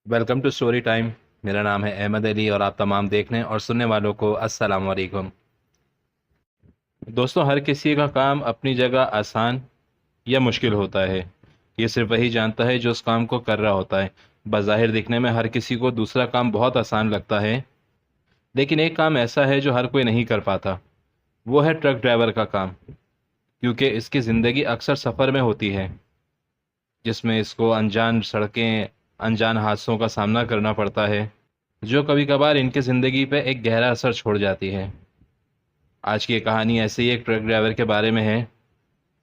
Welcome to story time. मेरा नाम है अहमद अली और आप तमाम देखने और सुनने वालों को अस्सलाम वालेकुम। दोस्तों, हर किसी का काम अपनी जगह आसान या मुश्किल होता है। ये सिर्फ वही जानता है जो उस काम को कर रहा होता है। बज़ाहिर दिखने में हर किसी को दूसरा काम बहुत आसान लगता है, लेकिन एक काम ऐसा है जो हर कोई नहीं कर पाता। वो है ट्रक ड्राइवर का काम, क्योंकि इसकी ज़िंदगी अक्सर सफ़र में होती है, जिसमें इसको अनजान सड़कें, अनजान हादसों का सामना करना पड़ता है, जो कभी कभार इनकी ज़िंदगी पे एक गहरा असर छोड़ जाती है। आज की ये कहानी ऐसे ही एक ट्रक ड्राइवर के बारे में है,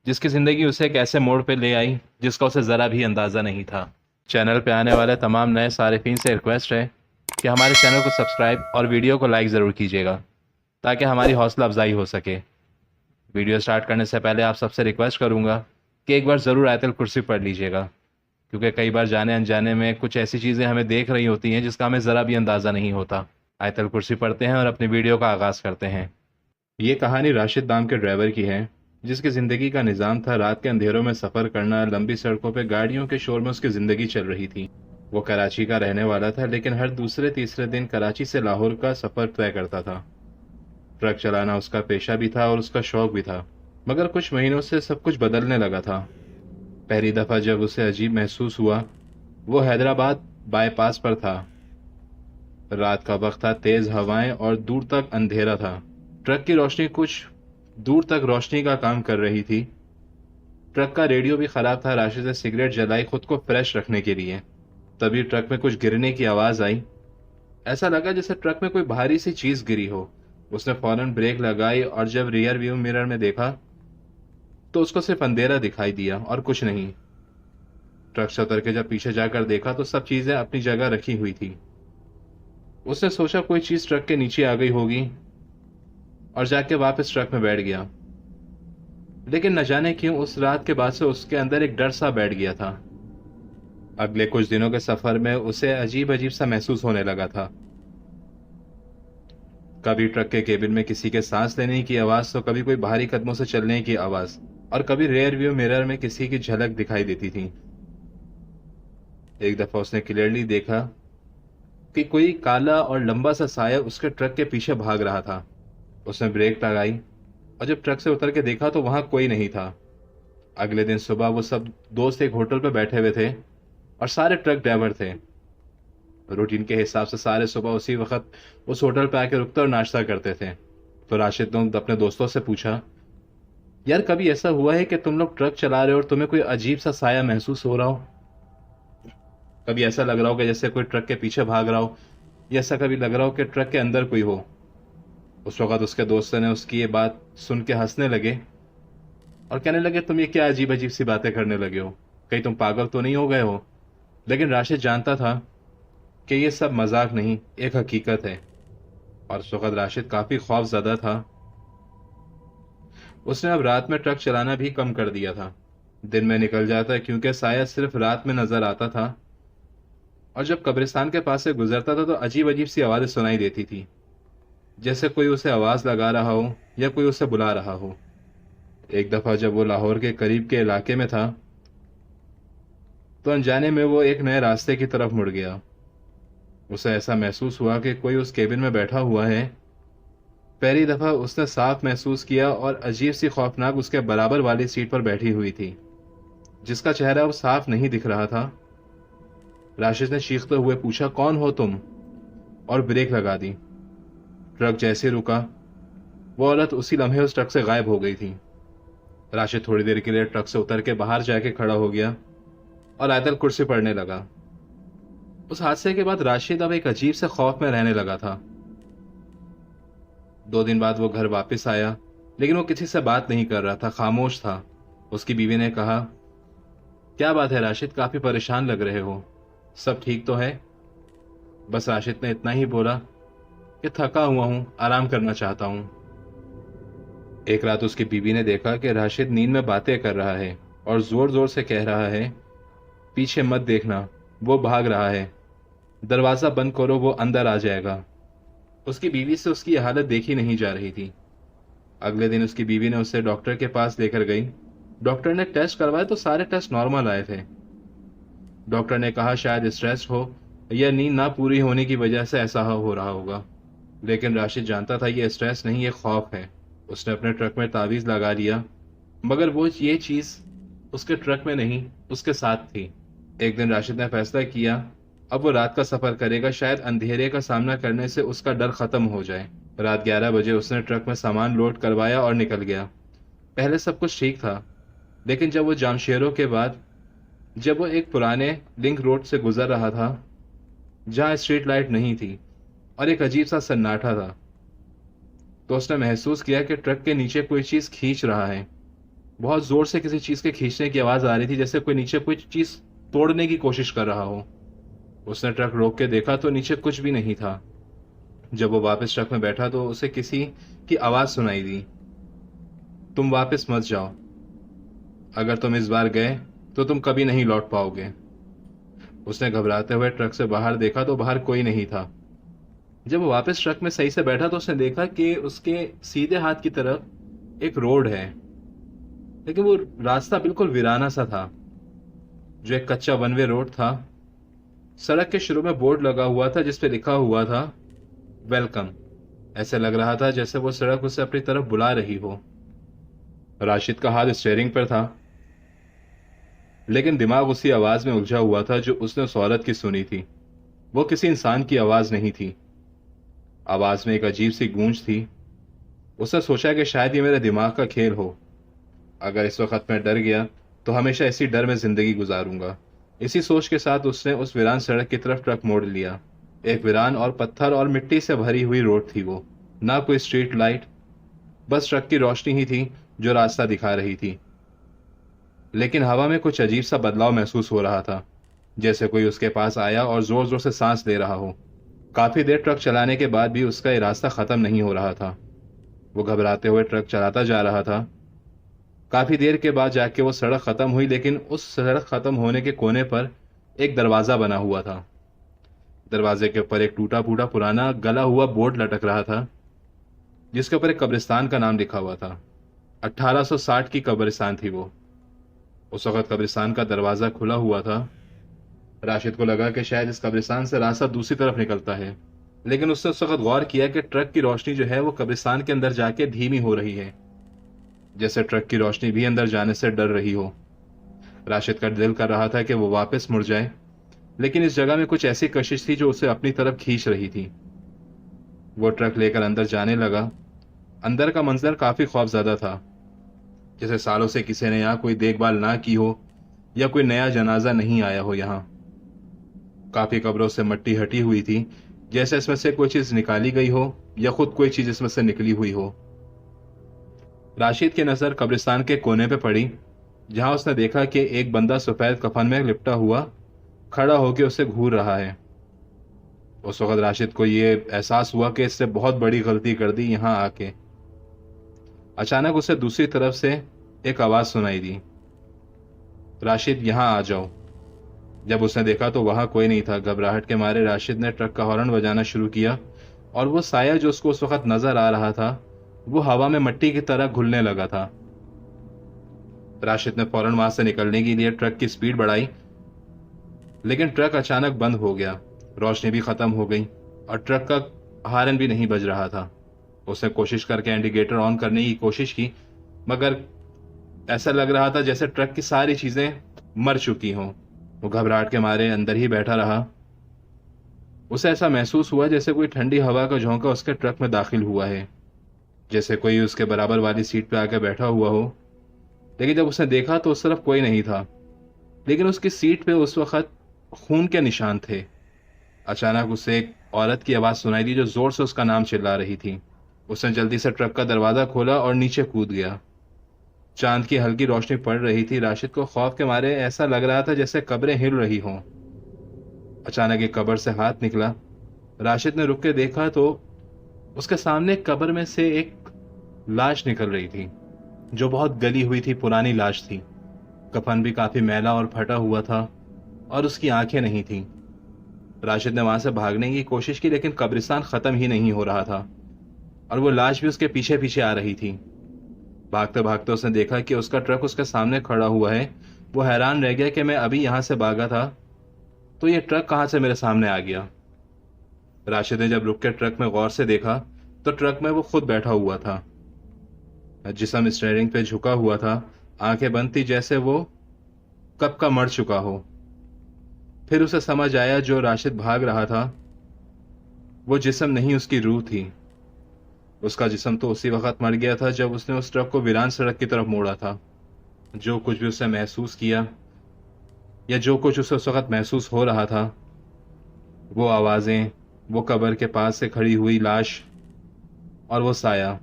जिसकी ज़िंदगी उसे एक ऐसे मोड़ पे ले आई जिसका उसे ज़रा भी अंदाज़ा नहीं था। चैनल पे आने वाले तमाम नए सारिफिन से रिक्वेस्ट है कि हमारे चैनल को सब्सक्राइब और वीडियो को लाइक ज़रूर कीजिएगा, ताकि हमारी हौसला अफजाई हो सके। वीडियो स्टार्ट करने से पहले आप सबसे रिक्वेस्ट करूँगा कि एक बार ज़रूर आयतल कुर्सी पढ़ लीजिएगा, क्योंकि कई बार जाने अनजाने में कुछ ऐसी चीज़ें हमें देख रही होती हैं जिसका हमें ज़रा भी अंदाज़ा नहीं होता। आयतल कुर्सी पढ़ते हैं और अपनी वीडियो का आगाज़ करते हैं। ये कहानी राशिद नाम के ड्राइवर की है, जिसकी ज़िंदगी का निज़ाम था रात के अंधेरों में सफ़र करना। लंबी सड़कों पर गाड़ियों के शोर में उसकी ज़िंदगी चल रही थी। वो कराची का रहने वाला था, लेकिन हर दूसरे तीसरे दिन कराची से लाहौर का सफ़र तय करता था। ट्रक चलाना उसका पेशा भी था और उसका शौक भी था। मगर कुछ महीनों से सब कुछ बदलने लगा था। पहली दफ़ा जब उसे अजीब महसूस हुआ, वो हैदराबाद बाईपास पर था। रात का वक्त था, तेज हवाएं और दूर तक अंधेरा था। ट्रक की रोशनी कुछ दूर तक रोशनी का काम कर रही थी। ट्रक का रेडियो भी खराब था। राशिद ने सिगरेट जलाई खुद को फ्रेश रखने के लिए। तभी ट्रक में कुछ गिरने की आवाज आई। ऐसा लगा जैसे ट्रक में कोई भारी सी चीज गिरी हो। उसने फौरन ब्रेक लगाई और जब रियर व्यू मिरर में देखा तो उसको सिर्फ अंधेरा दिखाई दिया और कुछ नहीं। ट्रक से उतर के जब पीछे जाकर देखा तो सब चीजें अपनी जगह रखी हुई थी। उसने सोचा कोई चीज ट्रक के नीचे आ गई होगी और जाके वापस ट्रक में बैठ गया। लेकिन न जाने क्यों उस रात के बाद से उसके अंदर एक डर सा बैठ गया था। अगले कुछ दिनों के सफर में उसे अजीब अजीब सा महसूस होने लगा था। कभी ट्रक के केबिन में किसी के सांस लेने की आवाज, तो कभी कोई भारी कदमों से चलने की आवाज, और कभी रेयर व्यू मिरर में किसी की झलक दिखाई देती थी। एक दफा उसने क्लियरली देखा कि कोई काला और लंबा सा साया उसके ट्रक के पीछे भाग रहा था। उसने ब्रेक लगाई और जब ट्रक से उतर के देखा तो वहां कोई नहीं था। अगले दिन सुबह वो सब दोस्त एक होटल पर बैठे हुए थे और सारे ट्रक ड्राइवर थे। रूटीन के हिसाब से सारे सुबह उसी वक्त उस होटल पे आके रुकते और नाश्ता करते थे। तो राशिद ने अपने दोस्तों से पूछा, यार कभी ऐसा हुआ है कि तुम लोग ट्रक चला रहे हो और तुम्हें कोई अजीब सा साया महसूस हो रहा हो? कभी ऐसा लग रहा हो कि जैसे कोई ट्रक के पीछे भाग रहा हो, या ऐसा कभी लग रहा हो कि ट्रक के अंदर कोई हो? उस वक्त उसके दोस्त ने उसकी ये बात सुन के हंसने लगे और कहने लगे, तुम ये क्या अजीब अजीब सी बातें करने लगे हो, कहीं तुम पागल तो नहीं हो गए हो? लेकिन राशिद जानता था कि ये सब मजाक नहीं, एक हकीकत है। और उस वक्त राशिद काफी खौफजदा था। उसने अब रात में ट्रक चलाना भी कम कर दिया था। दिन में निकल जाता क्योंकि साया सिर्फ रात में नजर आता था। और जब कब्रिस्तान के पास से गुजरता था तो अजीब अजीब सी आवाजें सुनाई देती थी, जैसे कोई उसे आवाज लगा रहा हो या कोई उसे बुला रहा हो। एक दफा जब वो लाहौर के करीब के इलाके में था तो अनजाने में वो एक नए रास्ते की तरफ मुड़ गया। उसे ऐसा महसूस हुआ कि कोई उस केबिन में बैठा हुआ है। पहली दफा उसने साफ महसूस किया और अजीब सी खौफनाक उसके बराबर वाली सीट पर बैठी हुई थी, जिसका चेहरा अब साफ नहीं दिख रहा था। राशिद ने चीखते हुए पूछा, कौन हो तुम? और ब्रेक लगा दी। ट्रक जैसे रुका, वो औरत उसी लम्हे उस ट्रक से गायब हो गई थी। राशिद थोड़ी देर के लिए ट्रक से उतर के बाहर जाके खड़ा हो गया और आयतल कुर्सी पढ़ने लगा। उस हादसे के बाद राशिद अब एक अजीब से खौफ में रहने लगा था। 2 दिन बाद वो घर वापस आया, लेकिन वो किसी से बात नहीं कर रहा था, खामोश था। उसकी बीवी ने कहा, क्या बात है राशिद, काफी परेशान लग रहे हो, सब ठीक तो है? बस राशिद ने इतना ही बोला कि थका हुआ हूं, आराम करना चाहता हूं। एक रात उसकी बीवी ने देखा कि राशिद नींद में बातें कर रहा है और जोर जोर से कह रहा है, पीछे मत देखना, वो भाग रहा है, दरवाजा बंद करो, वो अंदर आ जाएगा। उसकी बीवी से उसकी हालत देखी नहीं जा रही थी। अगले दिन उसकी बीवी ने उसे डॉक्टर के पास लेकर गई। डॉक्टर ने टेस्ट करवाए तो सारे टेस्ट नॉर्मल आए थे। डॉक्टर ने कहा शायद स्ट्रेस हो या नींद ना पूरी होने की वजह से ऐसा हो रहा होगा। लेकिन राशिद जानता था ये स्ट्रेस नहीं, ये खौफ है। उसने अपने ट्रक में तावीज़ लगा लिया, मगर वो ये चीज़ उसके ट्रक में नहीं, उसके साथ थी। एक दिन राशिद ने फैसला किया, अब वो रात का सफ़र करेगा, शायद अंधेरे का सामना करने से उसका डर ख़त्म हो जाए। रात 11 बजे उसने ट्रक में सामान लोड करवाया और निकल गया। पहले सब कुछ ठीक था, लेकिन जब वो जामशेरों के बाद जब वो एक पुराने लिंक रोड से गुजर रहा था जहाँ स्ट्रीट लाइट नहीं थी और एक अजीब सा सन्नाटा था, तो उसने महसूस किया कि ट्रक के नीचे कोई चीज़ खींच रहा है। बहुत जोर से किसी चीज़ के खींचने की आवाज़ आ रही थी, जैसे कोई नीचे कोई चीज़ तोड़ने की कोशिश कर रहा हो। उसने ट्रक रोक के देखा तो नीचे कुछ भी नहीं था। जब वो वापस ट्रक में बैठा तो उसे किसी की आवाज़ सुनाई दी, तुम वापस मत जाओ, अगर तुम इस बार गए तो तुम कभी नहीं लौट पाओगे। उसने घबराते हुए ट्रक से बाहर देखा तो बाहर कोई नहीं था। जब वो वापस ट्रक में सही से बैठा तो उसने देखा कि उसके सीधे हाथ की तरफ एक रोड है, लेकिन वो रास्ता बिल्कुल वीराना सा था, जो एक कच्चा वन वे रोड था। सड़क के शुरू में बोर्ड लगा हुआ था जिस पे लिखा हुआ था वेलकम। ऐसे लग रहा था जैसे वो सड़क उसे अपनी तरफ बुला रही हो। राशिद का हाथ स्टीयरिंग पर था, लेकिन दिमाग उसी आवाज में उलझा हुआ था जो उसने उस औरत की सुनी थी। वो किसी इंसान की आवाज नहीं थी। आवाज में एक अजीब सी गूंज थी। उसने सोचा कि शायद ये मेरे दिमाग का खेल हो। अगर इस वक्त मैं डर गया तो हमेशा इसी डर में जिंदगी गुजारूंगा। इसी सोच के साथ उसने उस वीरान सड़क की तरफ ट्रक मोड़ लिया। एक वीरान और पत्थर और मिट्टी से भरी हुई रोड थी वो। ना कोई स्ट्रीट लाइट, बस ट्रक की रोशनी ही थी जो रास्ता दिखा रही थी। लेकिन हवा में कुछ अजीब सा बदलाव महसूस हो रहा था, जैसे कोई उसके पास आया और जोर जोर से सांस ले रहा हो। काफी देर ट्रक चलाने के बाद भी उसका ये रास्ता खत्म नहीं हो रहा था। वो घबराते हुए ट्रक चलाता जा रहा था। काफी देर के बाद जाके वो सड़क खत्म हुई, लेकिन उस सड़क खत्म होने के कोने पर एक दरवाजा बना हुआ था। दरवाजे के ऊपर एक टूटा फूटा पुराना गला हुआ बोर्ड लटक रहा था, जिसके ऊपर एक कब्रिस्तान का नाम लिखा हुआ था। 1860 की कब्रिस्तान थी वो। उस वक्त कब्रिस्तान का दरवाजा खुला हुआ था। राशिद को लगा कि शायद इस कब्रिस्तान से रास्ता दूसरी तरफ निकलता है, लेकिन उसने उस वक्त गौर किया कि ट्रक की रोशनी जो है वो कब्रिस्तान के अंदर जाके धीमी हो रही है, जैसे ट्रक की रोशनी भी अंदर जाने से डर रही हो। राशिद का दिल कर रहा था कि वो वापस मुड़ जाए, लेकिन इस जगह में कुछ ऐसी कशिश थी जो उसे अपनी तरफ खींच रही थी। वो ट्रक लेकर अंदर जाने लगा। अंदर का मंजर काफी खौफजदा था, जैसे सालों से किसी ने यहाँ कोई देखभाल ना की हो या कोई नया जनाजा नहीं आया हो। यहाँ काफी कब्रों से मिट्टी हटी हुई थी, जैसे इसमें से कोई चीज निकाली गई हो या खुद कोई चीज इसमें से निकली हुई हो। राशिद की नजर कब्रिस्तान के कोने पे पड़ी, जहां उसने देखा कि एक बंदा सफेद कफन में लिपटा हुआ खड़ा होकर उसे घूर रहा है। उस वक्त राशिद को यह एहसास हुआ कि इससे बहुत बड़ी गलती कर दी यहां आके। अचानक उसे दूसरी तरफ से एक आवाज सुनाई दी, राशिद यहां आ जाओ। जब उसने देखा तो वहां कोई नहीं था। घबराहट के मारे राशिद ने ट्रक का हॉर्न बजाना शुरू किया, और वो साया जो उसको उस वक्त नजर आ रहा था वो हवा में मिट्टी की तरह घुलने लगा था। राशिद ने फौरन वहां से निकलने के लिए ट्रक की स्पीड बढ़ाई, लेकिन ट्रक अचानक बंद हो गया। रोशनी भी खत्म हो गई और ट्रक का हॉर्न भी नहीं बज रहा था। उसने कोशिश करके इंडिकेटर ऑन करने की कोशिश की, मगर ऐसा लग रहा था जैसे ट्रक की सारी चीजें मर चुकी हों। वो घबराहट के मारे अंदर ही बैठा रहा। उसे ऐसा महसूस हुआ जैसे कोई ठंडी हवा का झोंका उसके ट्रक में दाखिल हुआ है, जैसे कोई उसके बराबर वाली सीट पे आकर बैठा हुआ हो। लेकिन जब उसने देखा तो उस तरफ कोई नहीं था, लेकिन उसकी सीट पे उस वक्त खून के निशान थे। अचानक उसे एक औरत की आवाज सुनाई दी जो जोर से उसका नाम चिल्ला रही थी। उसने जल्दी से ट्रक का दरवाजा खोला और नीचे कूद गया। चांद की हल्की रोशनी पड़ रही थी। राशिद को खौफ के मारे ऐसा लग रहा था जैसे कब्रें हिल रही हों। अचानक एक कब्र से हाथ निकला। राशिद ने रुक के देखा तो उसके सामने कब्र में से एक लाश निकल रही थी, जो बहुत गली हुई थी, पुरानी लाश थी। कफन भी काफी मैला और फटा हुआ था और उसकी आंखें नहीं थीं। राशिद ने वहां से भागने की कोशिश की, लेकिन कब्रिस्तान खत्म ही नहीं हो रहा था और वो लाश भी उसके पीछे पीछे आ रही थी। भागते भागते उसने देखा कि उसका ट्रक उसके सामने खड़ा हुआ है। वो हैरान रह गया कि मैं अभी यहां से भागा था तो ये ट्रक कहाँ से मेरे सामने आ गया। राशिद ने जब रुक के ट्रक में गौर से देखा तो ट्रक में वो खुद बैठा हुआ था। जिस्म स्टीयरिंग पे झुका हुआ था, आंखें बंद थी जैसे वो कब का मर चुका हो। फिर उसे समझ आया जो राशिद भाग रहा था वो जिस्म नहीं, उसकी रूह थी। उसका जिस्म तो उसी वक्त मर गया था जब उसने उस ट्रक को वीरान सड़क की तरफ मोड़ा था। जो कुछ भी उसने महसूस किया या जो कुछ उसे उस वक्त महसूस हो रहा था, वो आवाजें, वो कब्र के पास से खड़ी हुई लाश और वो साया,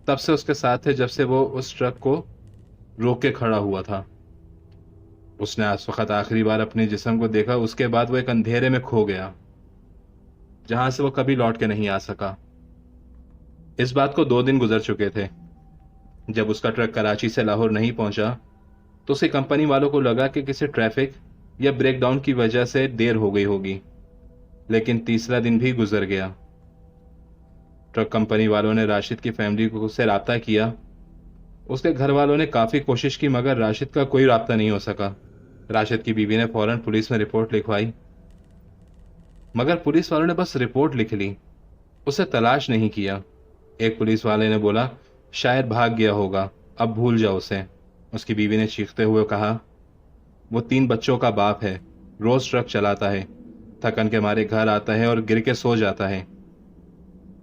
तब से उसके साथ थे जब से वो उस ट्रक को रोक के खड़ा हुआ था। उसने आज वक्त आखिरी बार अपने जिस्म को देखा, उसके बाद वो एक अंधेरे में खो गया जहां से वो कभी लौट के नहीं आ सका। इस बात को 2 दिन गुजर चुके थे। जब उसका ट्रक कराची से लाहौर नहीं पहुंचा तो उसे कंपनी वालों को लगा कि किसी ट्रैफिक या ब्रेकडाउन की वजह से देर हो गई होगी, लेकिन तीसरा दिन भी गुजर गया। ट्रक कंपनी वालों ने राशिद की फैमिली को से राब्ता किया। उसके घर वालों ने काफ़ी कोशिश की मगर राशिद का कोई राब्ता नहीं हो सका। राशिद की बीवी ने फौरन पुलिस में रिपोर्ट लिखवाई, मगर पुलिस वालों ने बस रिपोर्ट लिख ली, उसे तलाश नहीं किया। एक पुलिस वाले ने बोला शायद भाग गया होगा, अब भूल जाओ उसे। उसकी बीवी ने चीखते हुए कहा वो 3 बच्चों का बाप है, रोज ट्रक चलाता है, थकन के मारे घर आता है और गिर के सो जाता है,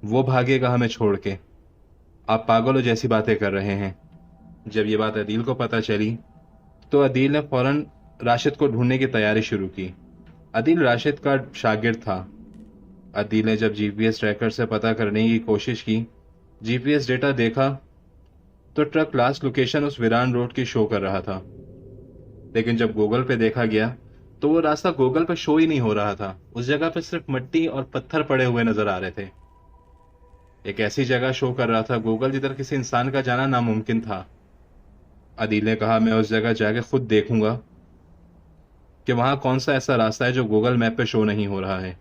वो भागेगा हमें छोड़ के? आप पागलों जैसी बातें कर रहे हैं। जब ये बात अदील को पता चली तो अदील ने फौरन राशिद को ढूंढने की तैयारी शुरू की। अदील राशिद का शागिर्द था। अदील ने जब जीपीएस ट्रैकर से पता करने की कोशिश की, जीपीएस डेटा देखा तो ट्रक लास्ट लोकेशन उस वीरान रोड की शो कर रहा था। लेकिन जब गूगल पे देखा गया तो वो रास्ता गूगल पे शो ही नहीं हो रहा था। उस जगह पे सिर्फ मिट्टी और पत्थर पड़े हुए नजर आ रहे थे। एक ऐसी जगह शो कर रहा था गूगल जिधर किसी इंसान का जाना नामुमकिन था। अदील ने कहा मैं उस जगह जाके खुद देखूंगा कि वहां कौन सा ऐसा रास्ता है जो गूगल मैप पे शो नहीं हो रहा है।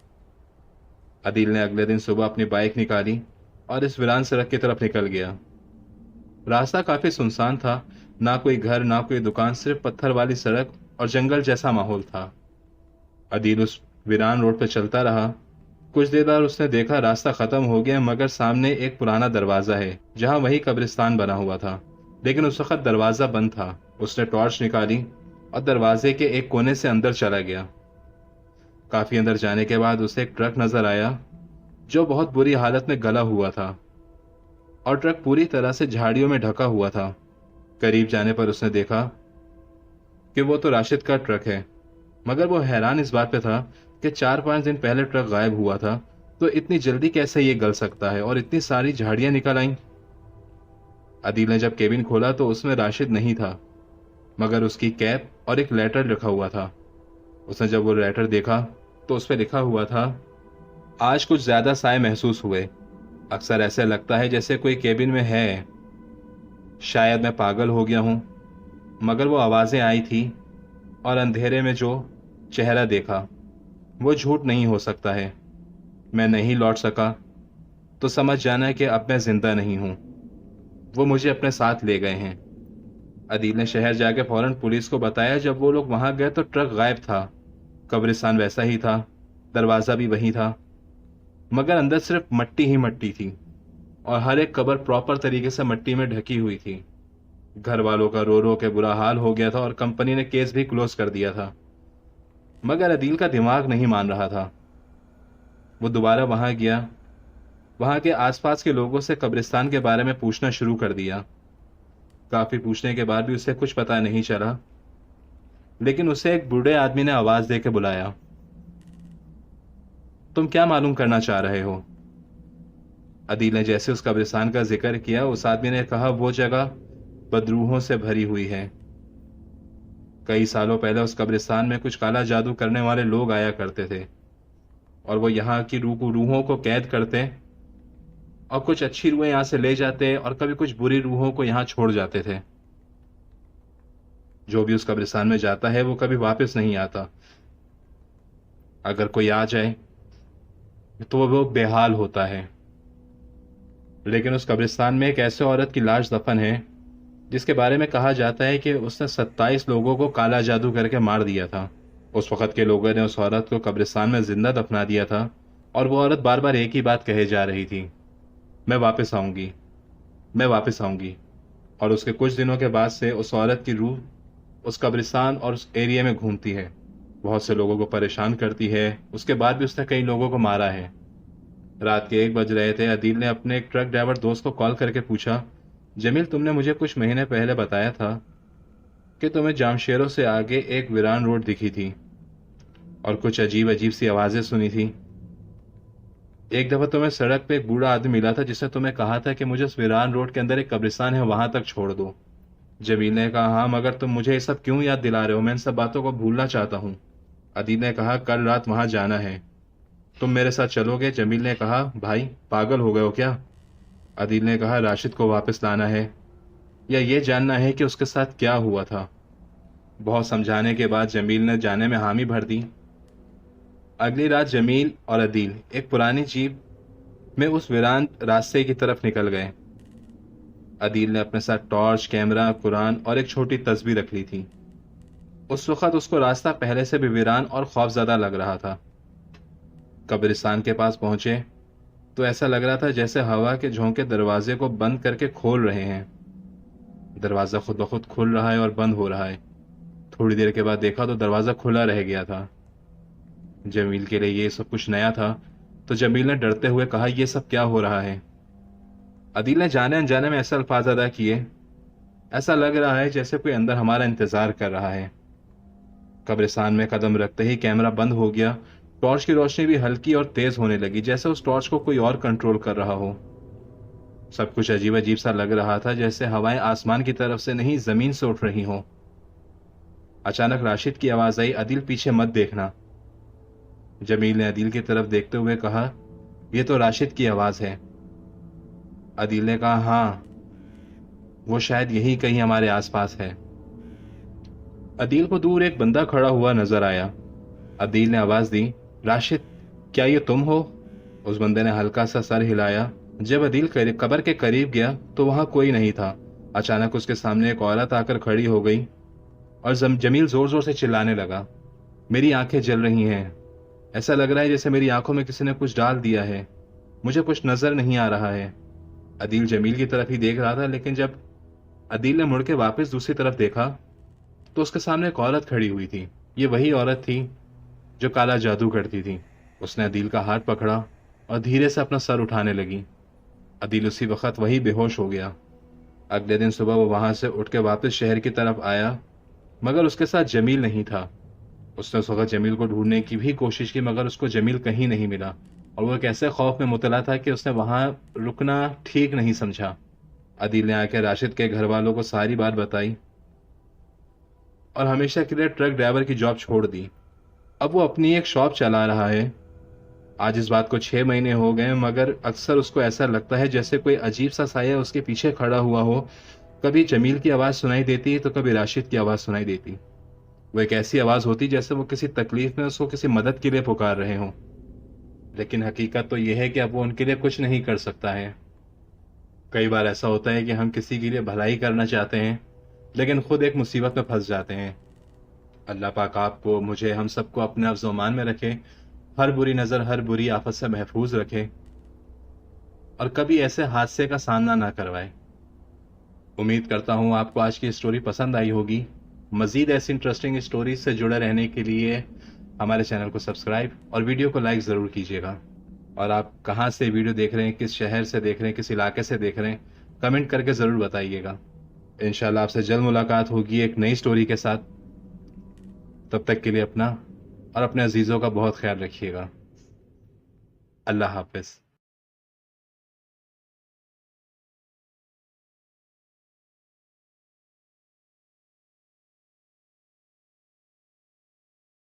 अदील ने अगले दिन सुबह अपनी बाइक निकाली और इस वीरान सड़क की तरफ निकल गया। रास्ता काफी सुनसान था, ना कोई घर ना कोई दुकान, सिर्फ पत्थर वाली सड़क और जंगल जैसा माहौल था। अदील उस वीरान रोड पर चलता रहा। कुछ देर बाद उसने देखा रास्ता खत्म हो गया मगर सामने एक पुराना दरवाजा है जहां वही कब्रिस्तान बना हुआ था, लेकिन उस वक्त दरवाजा बंद था। उसने टॉर्च निकाली और दरवाजे के एक कोने से अंदर चला गया। काफी अंदर जाने के बाद उसे एक ट्रक नजर आया जो बहुत बुरी हालत में गला हुआ था और ट्रक पूरी तरह से झाड़ियों में ढका हुआ था। करीब जाने पर उसने देखा कि वो तो राशिद का ट्रक है, मगर वो हैरान इस बात पे था कि 4-5 दिन पहले ट्रक गायब हुआ था, तो इतनी जल्दी कैसे ये गल सकता है और इतनी सारी झाड़ियां निकल आईं। अदील ने जब केबिन खोला तो उसमें राशिद नहीं था, मगर उसकी कैप और एक लेटर लिखा हुआ था। उसने जब वो लेटर देखा तो उस पर लिखा हुआ था आज कुछ ज्यादा साए महसूस हुए। अक्सर ऐसे लगता है जैसे कोई केबिन में है। शायद मैं पागल हो गया हूं, मगर वो आवाजें आई थी और अंधेरे में जो चेहरा देखा वो झूठ नहीं हो सकता है। मैं नहीं लौट सका तो समझ जाना कि अब मैं जिंदा नहीं हूं। वो मुझे अपने साथ ले गए हैं। अदील ने शहर जाके फौरन पुलिस को बताया। जब वो लोग वहां गए तो ट्रक गायब था, कब्रिस्तान वैसा ही था, दरवाजा भी वही था, मगर अंदर सिर्फ मट्टी ही मट्टी थी और हर एक कब्र प्रॉपर तरीके से मट्टी में ढकी हुई थी। घर वालों का रो रो के बुरा हाल हो गया था और कंपनी ने केस भी क्लोज कर दिया था, मगर अदील का दिमाग नहीं मान रहा था। वो दोबारा वहां गया, वहां के आसपास के लोगों से कब्रिस्तान के बारे में पूछना शुरू कर दिया। काफी पूछने के बाद भी उसे कुछ पता नहीं चला, लेकिन उसे एक बूढ़े आदमी ने आवाज दे के बुलाया। तुम क्या मालूम करना चाह रहे हो? अदील ने जैसे उस कब्रिस्तान का जिक्र किया, उस आदमी ने कहा वो जगह बदरूहों से भरी हुई है। कई सालों पहले उस कब्रिस्तान में कुछ काला जादू करने वाले लोग आया करते थे और वो यहाँ की रूहों को कैद करते और कुछ अच्छी रूहें यहां से ले जाते और कभी कुछ बुरी रूहों को यहां छोड़ जाते थे। जो भी उस कब्रिस्तान में जाता है वो कभी वापस नहीं आता। अगर कोई आ जाए तो वो बेहाल होता है। लेकिन उस कब्रिस्तान में एक ऐसे औरत की लाश दफन है जिसके बारे में कहा जाता है कि उसने 27 लोगों को काला जादू करके मार दिया था। उस वक़्त के लोगों ने उस औरत को कब्रिस्तान में ज़िंदा दफना दिया था और वो औरत बार-बार एक ही बात कहे जा रही थी, मैं वापस आऊँगी, मैं वापस आऊँगी। और उसके कुछ दिनों के बाद से उस औरत की रूह उस कब्रिस्तान और उस एरिया में घूमती है, बहुत से लोगों को परेशान करती है। उसके बाद भी उसने कई लोगों को मारा है। रात के 1 बज रहे थे। अदील ने अपने एक ट्रक ड्राइवर दोस्त को कॉल करके पूछा, जमील, तुमने मुझे कुछ महीने पहले बताया था कि तुम्हें जामशेरों से आगे एक वीरान रोड दिखी थी और कुछ अजीब अजीब सी आवाज़ें सुनी थी। एक दफ़ा तुम्हें सड़क पे एक बूढ़ा आदमी मिला था जिसने तुम्हें कहा था कि मुझे उस वीरान रोड के अंदर एक कब्रिस्तान है, वहां तक छोड़ दो। जमील ने कहा, हाँ, मगर तुम मुझे ये सब क्यों याद दिला रहे हो? मैं इन सब बातों को भूलना चाहता हूँ। अदील ने कहा, कल रात वहां जाना है, तुम मेरे साथ चलोगे? जमील ने कहा, भाई पागल हो गए हो क्या? अदील ने कहा, राशिद को वापस लाना है या ये जानना है कि उसके साथ क्या हुआ था। बहुत समझाने के बाद जमील ने जाने में हामी भर दी। अगली रात जमील और अदील एक पुरानी जीप में उस वीरान रास्ते की तरफ निकल गए। अदील ने अपने साथ टॉर्च, कैमरा, कुरान और एक छोटी तस्बीर रख ली थी। उस वक्त उसको रास्ता पहले से भी वीरान और खौफजदा लग रहा था। कब्रिस्तान के पास पहुंचे तो ऐसा लग रहा था जैसे हवा के झोंके दरवाजे को बंद करके खोल रहे हैं। दरवाजा खुद ब खुद खुल रहा है और बंद हो रहा है। थोड़ी देर के बाद देखा तो दरवाजा खुला रह गया था। जमील के लिए ये सब कुछ नया था, तो जमील ने डरते हुए कहा, यह सब क्या हो रहा है? अदील ने जाने अनजाने में ऐसे अल्फाज अदा किए, ऐसा लग रहा है जैसे कोई अंदर हमारा इंतजार कर रहा है। कब्रिस्तान में कदम रखते ही कैमरा बंद हो गया। टॉर्च की रोशनी भी हल्की और तेज होने लगी, जैसे उस टॉर्च को कोई और कंट्रोल कर रहा हो। सब कुछ अजीब अजीब सा लग रहा था, जैसे हवाएं आसमान की तरफ से नहीं, जमीन से उठ रही हों। अचानक राशिद की आवाज आई, अदील पीछे मत देखना। जमील ने अदील की तरफ देखते हुए कहा, यह तो राशिद की आवाज है। अदील ने कहा, हाँ, वो शायद यही कहीं हमारे आसपास है। अदील को दूर एक बंदा खड़ा हुआ नजर आया। अदील ने आवाज दी, राशिद, क्या ये तुम हो? उस बंदे ने हल्का सा सर हिलाया। जब अदील कब्र के करीब गया तो वहां कोई नहीं था। अचानक उसके सामने एक औरत आकर खड़ी हो गई और जमील जोर जोर से चिल्लाने लगा, मेरी आंखें जल रही हैं, ऐसा लग रहा है जैसे मेरी आंखों में किसी ने कुछ डाल दिया है, मुझे कुछ नजर नहीं आ रहा है। अदील जमील की तरफ ही देख रहा था, लेकिन जब अदील ने मुड़ के वापस दूसरी तरफ देखा तो उसके सामने एक औरत खड़ी हुई थी। ये वही औरत थी जो काला जादू करती थी। उसने अदील का हाथ पकड़ा और धीरे से अपना सर उठाने लगी। अदील उसी वक्त वही बेहोश हो गया। अगले दिन सुबह वो वहां से उठ के वापस शहर की तरफ आया, मगर उसके साथ जमील नहीं था। उसने उस वक्त जमील को ढूंढने की भी कोशिश की, मगर उसको जमील कहीं नहीं मिला और वो एक ऐसे खौफ में मुबतला था कि उसने वहां रुकना ठीक नहीं समझा। अदील ने आकर राशिद के घर वालों को सारी बात बताई और हमेशा के लिए ट्रक ड्राइवर की जॉब छोड़ दी। अब वो अपनी एक शॉप चला रहा है। आज इस बात को 6 महीने हो गए, मगर अक्सर उसको ऐसा लगता है जैसे कोई अजीब सा साया उसके पीछे खड़ा हुआ हो। कभी जमील की आवाज़ सुनाई देती तो कभी राशिद की आवाज़ सुनाई देती। वो एक ऐसी आवाज़ होती जैसे वो किसी तकलीफ में उसको किसी मदद के लिए पुकार रहे हों। लेकिन हकीकत तो यह है कि अब वो उनके लिए कुछ नहीं कर सकता है। कई बार ऐसा होता है कि हम किसी के लिए भलाई करना चाहते हैं, लेकिन खुद एक मुसीबत में फंस जाते हैं। अल्लाह पाक आपको, मुझे, हम सबको अपने हिफ्ज़ व अमान में रखे, हर बुरी नज़र, हर बुरी आफत से महफूज रखे और कभी ऐसे हादसे का सामना ना करवाए। उम्मीद करता हूँ आपको आज की स्टोरी पसंद आई होगी। मज़ीद ऐसी इंटरेस्टिंग स्टोरीज से जुड़े रहने के लिए हमारे चैनल को सब्सक्राइब और वीडियो को लाइक ज़रूर कीजिएगा। और आप कहाँ से वीडियो देख रहे हैं, किस शहर से देख रहे हैं, किस इलाके से देख रहे हैं, कमेंट करके ज़रूर बताइएगा। इंशाल्लाह आपसे जल्द मुलाकात होगी एक नई स्टोरी के साथ। तब तक के लिए अपना और अपने अजीज़ों का बहुत ख्याल रखिएगा। अल्लाह हाफ़िज़।